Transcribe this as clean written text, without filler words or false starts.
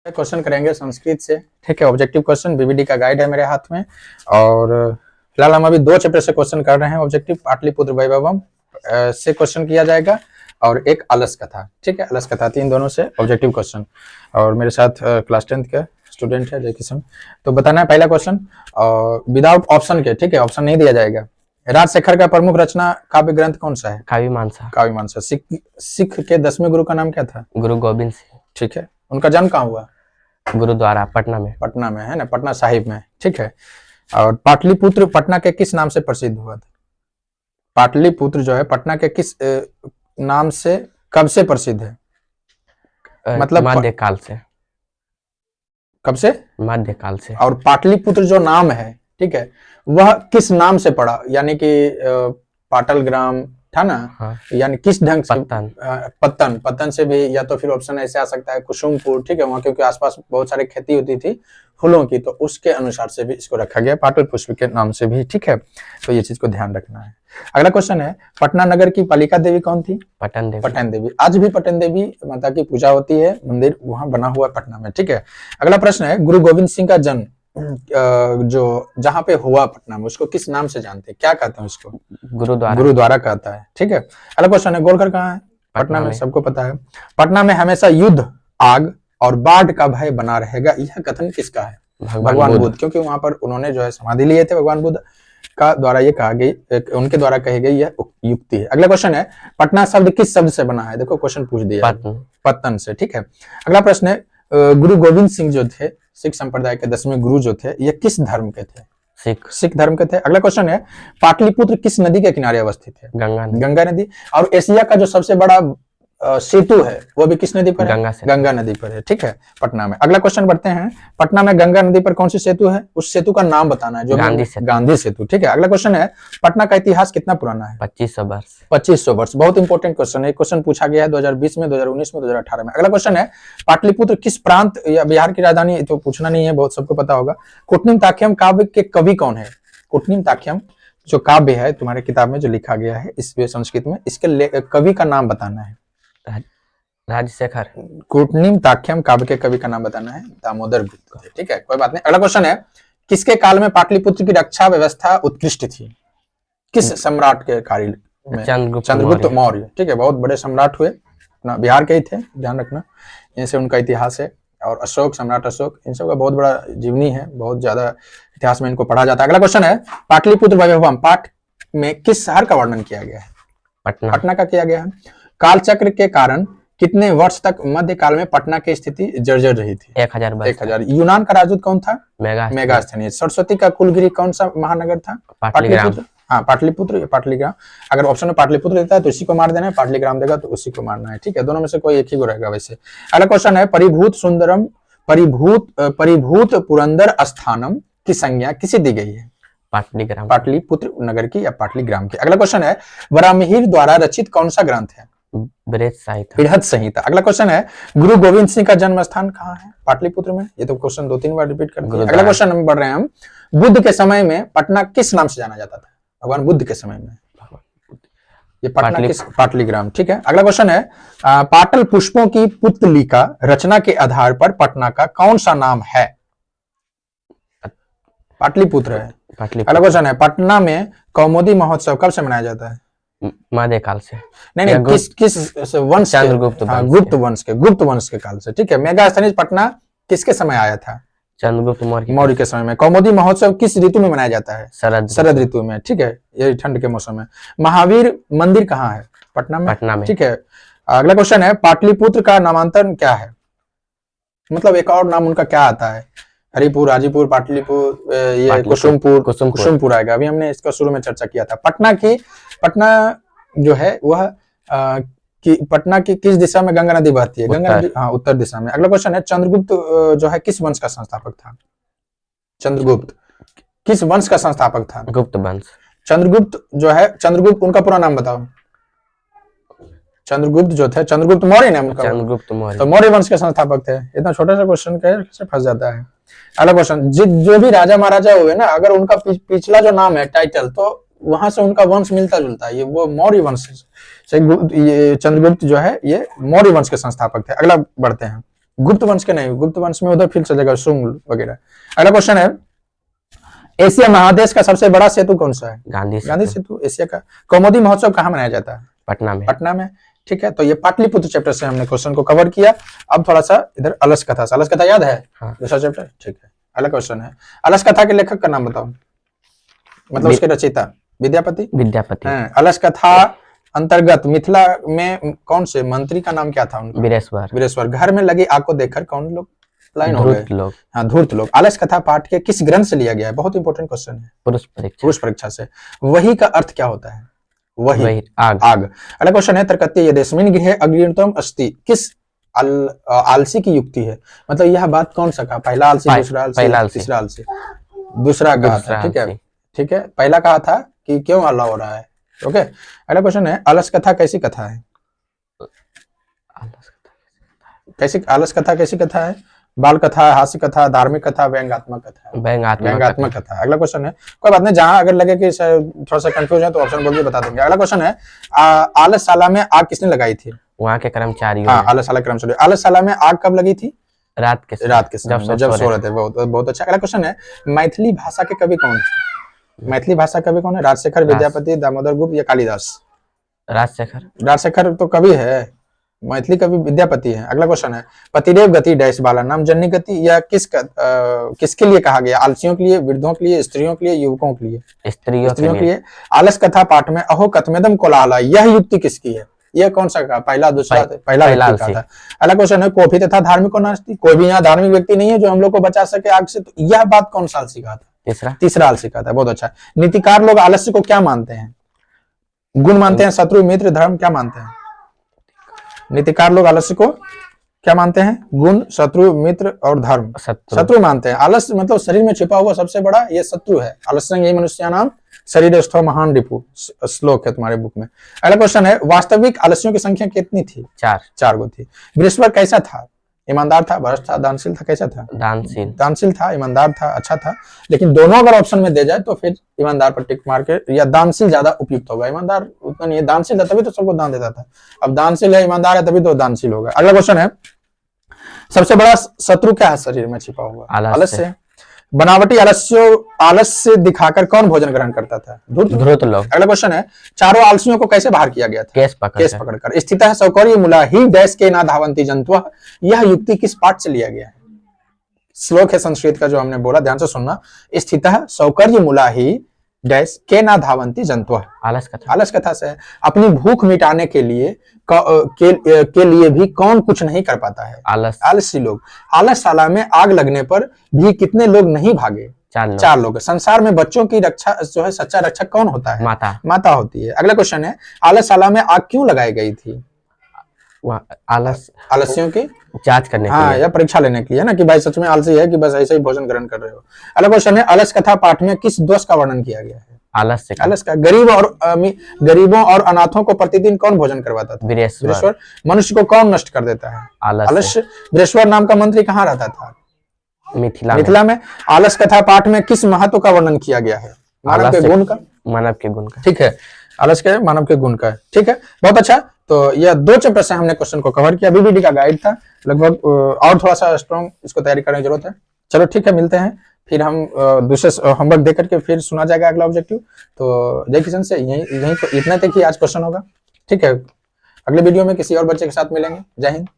Question करेंगे संस्कृत से। ठीक है, ऑब्जेक्टिव क्वेश्चन। बीबीडी का गाइड है मेरे हाथ में और फिलहाल हम अभी 2 चैप्टर से क्वेश्चन कर रहे हैं। ऑब्जेक्टिव पाटलिपुत्र वैभवम से क्वेश्चन किया जाएगा और एक अलस कथा। ठीक है, अलस कथा 3 दोनों से ऑब्जेक्टिव क्वेश्चन। और मेरे साथ क्लास 10th का स्टूडेंट है जय किशन। तो बताना है पहला क्वेश्चन और विदाउट ऑप्शन के। ठीक है, ऑप्शन नहीं दिया जाएगा। राजशेखर का प्रमुख रचना काव्य ग्रंथ कौन सा है? काव्यमानसा। काव्यमानसा। सिख के 10वें गुरु का नाम क्या था? गुरु गोविंद सिंह। ठीक है, उनका जन्म कहाँ हुआ? गुरुद्वारा पटना में। पटना में है ना, पटना साहिब में। ठीक है, और पाटलिपुत्र पटना के किस नाम से प्रसिद्ध हुआ था? पाटलिपुत्र जो है पटना के किस नाम से कब से प्रसिद्ध है? मतलब मध्यकाल से। कब से? मध्यकाल से। और पाटलिपुत्र जो नाम है, ठीक है, वह किस नाम से पड़ा? यानी कि पाटल ग्राम था ना। हाँ। यानी किस ढंग से? पत्तन। पत्तन से भी, या तो फिर ऑप्शन ऐसे आ सकता है कुसुमपुर। ठीक है, वहां क्योंकि आसपास बहुत सारी खेती होती थी फूलों की, तो उसके अनुसार से भी इसको रखा गया, पाटल पुष्प के नाम से भी। ठीक है, तो ये चीज को ध्यान रखना है। अगला क्वेश्चन है, पटना नगर की पालिका देवी कौन थी? पटन देवी। पटन देवी। आज भी पटन देवी माता की पूजा होती है, मंदिर वहां बना हुआ है पटना में। ठीक है, अगला प्रश्न है, गुरु गोविंद सिंह का जन्म जो जहां पे हुआ पटना में, उसको किस नाम से जानते हैं? क्या कहते हैं उसको? गुरुद्वारा कहता है। ठीक है, अगला क्वेश्चन है, गोलघर कहाँ है? पटना में, सबको पता है। पटना में हमेशा युद्ध, आग और बाढ़ का भय बना रहेगा, यह कथन किसका है? भगवान बुद्ध। क्योंकि वहां पर उन्होंने जो है समाधि लिए थे भगवान बुद्ध का द्वारा ये कहा गई, उनके द्वारा कही गई यह युक्ति है। अगला क्वेश्चन है, पटना शब्द किस शब्द से बना है? देखो क्वेश्चन पूछ दिया, पत्तन से। ठीक है, अगला प्रश्न है, गुरु गोविंद सिंह जो थे सिख संप्रदाय के 10वें गुरु जो थे, ये किस धर्म के थे? सिख धर्म के थे। अगला क्वेश्चन है, पाटलिपुत्र किस नदी के किनारे अवस्थित है? गंगा नदी। और एशिया का जो सबसे बड़ा सेतु है वो भी किस नदी पर है? गंगा नदी पर है। ठीक है, पटना में। अगला क्वेश्चन बढ़ते हैं, पटना में गंगा नदी पर कौन सी सेतु है? उस सेतु का नाम बताना है, जो गांधी सेतु। ठीक है, अगला क्वेश्चन है, पटना का इतिहास कितना पुराना है? 2500 वर्ष। 2500 वर्ष। बहुत इंपॉर्टेंट क्वेश्चन है, क्वेश्चन पूछा गया है 2020 में, 2019 में, 2018 में। अगला क्वेश्चन है, पाटलिपुत्र किस प्रांत या बिहार की राजधानी? तो पूछना नहीं है, बहुत सबको पता होगा। कुटनिम ताख्यम काव्य के कवि कौन है? कुटनिम ताख्यम जो काव्य है तुम्हारे किताब में जो लिखा गया है इस संस्कृत में, इसके कवि का नाम बताना है। राजशेखर। कुटनिम ताख्यम काव्य के कवि का नाम बताना है, दामोदर गुप्त। ठीक है, कोई बात नहीं। अगला क्वेश्चन है, किसके काल में पाटलिपुत्र की रक्षा व्यवस्था उत्कृष्ट थी? किस सम्राट के काल में? चंद्रगुप्त मौर्य। ठीक है, बहुत बड़े सम्राट हुए, अपना बिहार के ही थे, ध्यान रखना, इनसे उनका इतिहास है। और अशोक, सम्राट अशोक, इन सब का बहुत बड़ा जीवनी है, बहुत ज्यादा इतिहास में इनको पढ़ा जाता है। अगला क्वेश्चन है, पाटलिपुत्र वैभवम पाठ में किस शहर का वर्णन किया गया है? पटना का किया गया है। कालचक्र के कारण कितने वर्ष तक मध्यकाल में पटना की स्थिति जर्जर रही थी? 1000। यूनान का राजदूत कौन था? मेगास्थनीज। सरस्वती का कुलगिरी कौन सा महानगर था? पाटलिपुत्र। हाँ, पाटलिपुत्र या पाटलिग्राम। अगर ऑप्शन में पाटलिपुत्र देता है तो इसी को मार देना है, पाटलिग्राम देगा तो उसी को मारना है। ठीक है, दोनों में से कोई एक ही को रहेगा वैसे। अगला क्वेश्चन है, परिभूत पुरंदर स्थानम की संज्ञा किसे दी गई है? पाटलिपुत्र नगर की या पाटलिग्राम की। अगला क्वेश्चन है, वराहमिहिर द्वारा रचित कौन सा ग्रंथ है? बृहद संहिता। अगला क्वेश्चन है, गुरु गोविंद सिंह का जन्म स्थान कहाँ है? पाटलिपुत्र में। ये तो क्वेश्चन 2-3 बार रिपीट कर दिया। अगला क्वेश्चन हम बढ़ रहे हैं, हम बुद्ध के समय में पटना किस नाम से जाना जाता था? भगवान बुद्ध के समय में ये पटना किस? पाटलिग्राम। ठीक है, अगला क्वेश्चन है, पाटल पुष्पों की पुतलिका रचना के आधार पर पटना का कौन सा नाम है? पाटलिपुत्र है। अगला क्वेश्चन है, पटना में कौमुदी महोत्सव कब से मनाया जाता है? मध्यकाल से। नहीं, किस वंश? गुप्त वंश के काल से। ठीक है, मेगास्थनीज पटना किसके समय आया था? चंद्रगुप्त मौर्य के समय में। कौमुदी महोत्सव किस ऋतु में मनाया जाता है? शरद ऋतु में। ठीक है, ये ठंड के मौसम में। महावीर मंदिर कहाँ है? पटना में। ठीक है, अगला क्वेश्चन है, पाटलिपुत्र का नामांतरण क्या है? मतलब एक और नाम उनका क्या आता है? हरिपुर, हाजीपुर, पाटलिपुर, ये कुसुमपुर आएगा। अभी हमने इसका शुरू में चर्चा किया था। पटना जो है वह पटना की किस दिशा में गंगा नदी बहती है? गंगा नदी, हाँ, उत्तर दिशा में। अगला क्वेश्चन है, चंद्रगुप्त जो है किस वंश का संस्थापक था? चंद्रगुप्त किस वंश का संस्थापक था? गुप्त वंश। चंद्रगुप्त जो है, चंद्रगुप्त उनका पूरा नाम बताओ। चंद्रगुप्त जो थे, चंद्रगुप्त मौर्य नाम उनका। चंद्रगुप्त मौर्य। तो मौर्य वंश के संस्थापक थे। इतना छोटा सा क्वेश्चन कैसे फंस जाता है? अगला क्वेश्चन, जो भी राजा महाराजा हुए ना, अगर उनका पिछला जो नाम है टाइटल, तो वहां से उनका वंश मिलता जुलता है, ये वो मौर्य वंश से। ये चंद्रगुप्त जो है ये मौर्य वंश के संस्थापक थे। अगला बढ़ते हैं, गुप्त वंश के नहीं, गुप्त वंश में उधर फिर चलेगा शुंग वगैरह। अगला क्वेश्चन है, एशिया महादेश का सबसे बड़ा सेतु कौन सा है? गांधी गांधी सेतु, सेतु एशिया का। कौमुदी महोत्सव कहाँ मनाया जाता है? पटना में। पटना में। ठीक है, तो ये पाटलिपुत्र चैप्टर से हमने क्वेश्चन को कवर किया। अब थोड़ा सा इधर अलस कथा से, अलस कथा याद है? हाँ। दूसरा चैप्टर। ठीक है, अगला क्वेश्चन है, अलस कथा के लेखक का नाम बताओ, मतलब उसके रचयिता। विद्यापति। विद्यापति। अलस कथा अंतर्गत मिथिला में कौन से मंत्री का नाम क्या था उनका? वीरेश्वर। वीरेश्वर। घर में लगी आग को देखकर कौन लोग लाइन हो गए? धूर्त लोग। हाँ, धूर्त लोग। आलस कथा पाठ के किस ग्रंथ से लिया गया है? बहुत इंपॉर्टेंट क्वेश्चन है। पुरुष परीक्षा। पुरुष परीक्षा से। वही का अर्थ क्या होता है? वही, आग। आग। अगला क्वेश्चन है, तर्कत्य यदेस्मिन् गृहे अग्नितम अस्ति किस आलसी की युक्ति है? मतलब यह बात कौन सा कहा? पहला आलसी, दूसरा आलसी, तीसरा आलसी। दूसरा कहा था। ठीक है, ठीक है। पहला कहा था कि क्यों हल्ला हो रहा है। ओके। अगला क्वेश्चन है, अलस कथा कैसी कथा है? कैसी आलस कथा कैसी कथा है? बाल कथा, हास्य कथा, धार्मिक कथा, व्यंग्यात्मक कथा। व्यंग्यात्मक कथा। अगला क्वेश्चन है, कोई बात नहीं, जहां अगर लगे कि थोड़ा सा कंफ्यूज है तो ऑप्शन बोल के बता देंगे। अगला क्वेश्चन है, आलसशाला में आग किसने लगाई थी? वहाँ के कर्मचारियों। हाँ, आलसशाला कर्मचारी। आलसशाला में आग कब लगी थी? रात के समय जब सो रहे थे। बहुत अच्छा। अगला क्वेश्चन है, मैथिली भाषा के कवि कौन थे? मैथिली भाषा कवि कौन है? राजशेखर, विद्यापति, दामोदर गुप्त या कालिदास? राजशेखर। राजशेखर तो कवि है, मैथिली कवि विद्यापति है। अगला क्वेश्चन है, पतिदेव गति डैश बाला नाम जननी गति यह किसके लिए कहा गया? आलसियों के लिए, वृद्धों के लिए, स्त्रियों के लिए, युवकों के लिए? स्त्रियों के लिए। आलस कथा पाठ में अहो कथमेदम कोलाहला यह युक्ति किसकी है? यह कौन सा कहा? पहला, दूसरा? पहला व्यक्ति कहा था। अगला क्वेश्चन है, कोफी तथा धार्मिक को नास्ती कोई भी यहाँ धार्मिक व्यक्ति नहीं है जो हम लोग को बचा सके आग से, तो यह बात कौन सा आलसी कहा था? तीसरा आलसी कहा था। बहुत अच्छा। नीतिकार लोग आलस्य को क्या मानते हैं? गुण मानते हैं, शत्रु, मित्र, धर्म, क्या मानते हैं? नीतिकार लोग आलस्य को क्या मानते हैं? गुण, शत्रु, मित्र और धर्म। शत्रु मानते हैं। आलस्य मतलब शरीर में छिपा हुआ सबसे बड़ा ये शत्रु है। आलस्य यही मनुष्य नाम शरीर स्थो महान रिपु, श्लोक है तुम्हारे बुक में। अगला क्वेश्चन है, वास्तविक आलस्यों की संख्या कितनी थी? 4 गो थी। बृहस्पति कैसा था? ईमानदार था, भ्रष्ट था, दानशील था? कैसा था? दानशील था, ईमानदार था, अच्छा था। लेकिन दोनों अगर ऑप्शन में दे जाए तो फिर ईमानदार पर टिक मार के, या दानशील ज्यादा उपयुक्त होगा। ईमानदार उतना नहीं है, दानशील है तभी तो सबको दान देता था। अब दानशील है, ईमानदार है, तभी तो दानशील होगा। अगला क्वेश्चन है, सबसे बड़ा शत्रु क्या है शरीर में छिपा हुआ? आलस्य। बनावटी आलस्य दिखाकर कौन भोजन ग्रहण करता था? धूर्त लोग। अगला क्वेश्चन है, चारों आलसियों को कैसे बाहर किया गया था? केस पकड़कर। स्थितः सौकर्य मूला ही डैश के ना धावंती जंतुः यह युक्ति किस पाठ से लिया गया है? श्लोक है संस्कृत का जो हमने बोला, ध्यान से सुनना। स्थितः सौकर्य मूला ही डैश के ना धावंती जंतुः आलस कथा से। अपनी भूख मिटाने के लिए भी कौन कुछ नहीं कर पाता है? आलसी लोग। आलसशाला में आग लगने पर भी कितने लोग नहीं भागे? 4 लोग। संसार में बच्चों की रक्षा जो है सच्चा रक्षक कौन होता है? माता होती है। अगला क्वेश्चन है, आलसशाला में आग क्यों लगाई गई थी? आलस्यों की जांच करने के लिए, या परीक्षा लेने के लिए ना, कि भाई सच में आलसी है कि बस ऐसे ही भोजन ग्रहण कर रहे हो। अगला क्वेश्चन है, अलस कथा पाठ में किस दोष का वर्णन किया गया है? आलस का। गरीबों और अनाथों को प्रतिदिन कौन भोजन करवाता था? वीरेश्वर। मनुष्य को कौन नष्ट कर देता है? आलस्य। वीरेश्वर नाम का मंत्री कहाँ रहता था? मिथिला में। आलस कथा पाठ में किस महत्व का वर्णन किया गया है? मानव के गुण का। ठीक है, आलस के मानव के गुण का। ठीक है, बहुत अच्छा। तो यह 2 चैप्टर से हमने क्वेश्चन को कवर किया। बीबीडी का गाइड था लगभग, और थोड़ा सा स्ट्रॉन्ग इसको तैयारी करने की जरूरत है। चलो ठीक है, मिलते हैं फिर हम दूसरे होमवर्क दे करके फिर सुना जाएगा अगला ऑब्जेक्टिव। तो जय किशन से यही तो इतना तक ही आज क्वेश्चन होगा। ठीक है, अगले वीडियो में किसी और बच्चे के साथ मिलेंगे। जय हिंद।